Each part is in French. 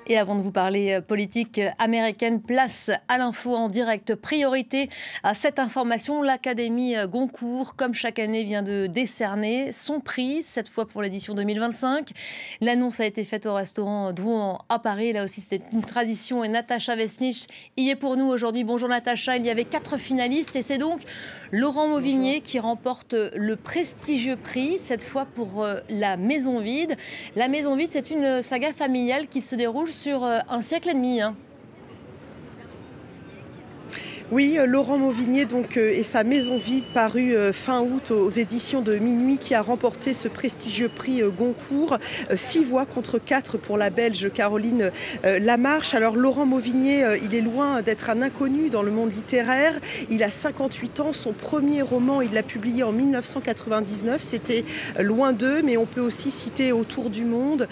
Et avant de vous parler politique américaine, place à l'info en direct. Priorité à cette information, l'Académie Goncourt, comme chaque année, vient de décerner son prix, cette fois pour l'édition 2025. L'annonce a été faite au restaurant Drouan à Paris. Là aussi, c'était une tradition et Natacha Vesnich y est pour nous aujourd'hui. Bonjour Natacha, il y avait 4 finalistes et c'est donc Laurent Mauvigné qui remporte le prestigieux prix, cette fois pour La Maison Vide. La Maison Vide, c'est une saga familiale qui se déroule sur un siècle et demi. Oui, Laurent Mauvigné et sa Maison Vide, paru fin août aux éditions de Minuit, qui a remporté ce prestigieux prix Goncourt. 6 voix contre 4 pour la Belge Caroline Lamarche. Alors Laurent Mauvigné, il est loin d'être un inconnu dans le monde littéraire. Il a 58 ans. Son premier roman, il l'a publié en 1999. C'était Loin d'eux, mais on peut aussi citer Autour du monde,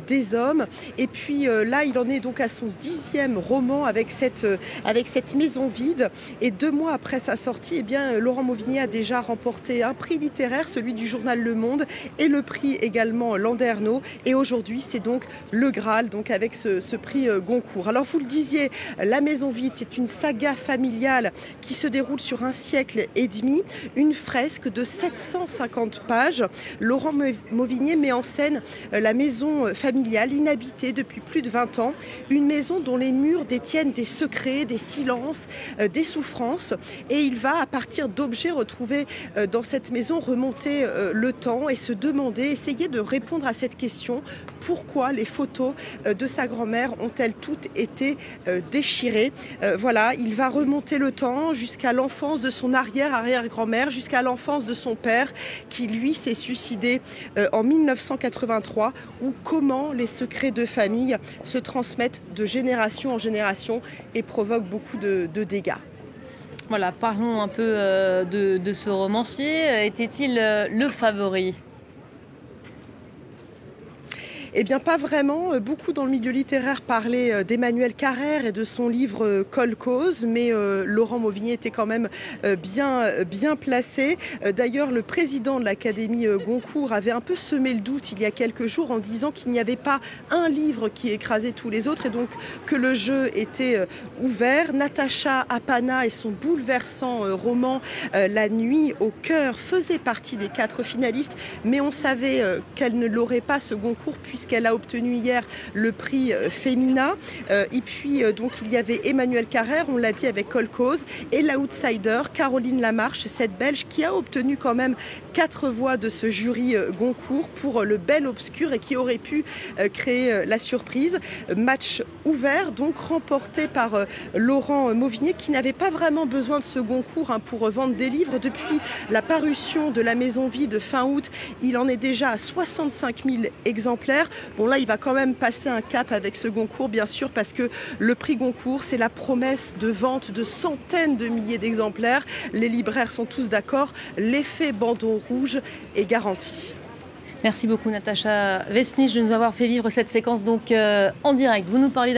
Des hommes. Et puis là, il en est donc à son 10e roman avec cette Maison Vide. Et 2 mois après sa sortie, Laurent Mauvigné a déjà remporté un prix littéraire, celui du journal Le Monde, et le prix également Landerneau. Et aujourd'hui, c'est donc le Graal, donc avec ce prix Goncourt. Alors vous le disiez, La Maison Vide, c'est une saga familiale qui se déroule sur un siècle et demi, une fresque de 750 pages. Laurent Mauvigné met en scène la maison familiale inhabitée depuis plus de 20 ans, une maison dont les murs détiennent des secrets, des silences, des souffrances, et il va, à partir d'objets retrouvés dans cette maison, remonter le temps et se demander, essayer de répondre à cette question: pourquoi les photos de sa grand-mère ont-elles toutes été déchirées? Voilà, il va remonter le temps jusqu'à l'enfance de son arrière-arrière-grand-mère, jusqu'à l'enfance de son père qui, lui, s'est suicidé en 1983, ou comment les secrets de famille se transmettent de génération en génération et provoquent beaucoup de dégâts. Voilà, parlons un peu de ce romancier. Était-il le favori ? Eh bien, pas vraiment. Beaucoup dans le milieu littéraire parlaient d'Emmanuel Carrère et de son livre Cold Cause, mais Laurent Mauvigné était quand même bien placé. D'ailleurs, le président de l'Académie Goncourt avait un peu semé le doute il y a quelques jours en disant qu'il n'y avait pas un livre qui écrasait tous les autres et donc que le jeu était ouvert. Natacha Apana et son bouleversant roman La nuit au cœur faisait partie des 4 finalistes, mais on savait qu'elle ne l'aurait pas, ce Goncourt, puisqu'elle a obtenu hier le prix Femina. Et puis donc il y avait Emmanuel Carrère, on l'a dit, avec Cold Cause, et l'outsider Caroline Lamarche, cette Belge qui a obtenu quand même 4 voix de ce jury Goncourt pour Le Bel Obscur et qui aurait pu créer la surprise. Match ouvert, donc remporté par Laurent Mauvigné, qui n'avait pas vraiment besoin de ce Goncourt pour vendre des livres. Depuis la parution de La Maison Vide fin août, il en est déjà à 65 000 exemplaires. Bon, là, il va quand même passer un cap avec ce Goncourt, bien sûr, parce que le prix Goncourt, c'est la promesse de vente de centaines de milliers d'exemplaires. Les libraires sont tous d'accord. L'effet bandeau rouge est garanti. Merci beaucoup Natacha Vesnich de nous avoir fait vivre cette séquence donc en direct. Vous nous parlez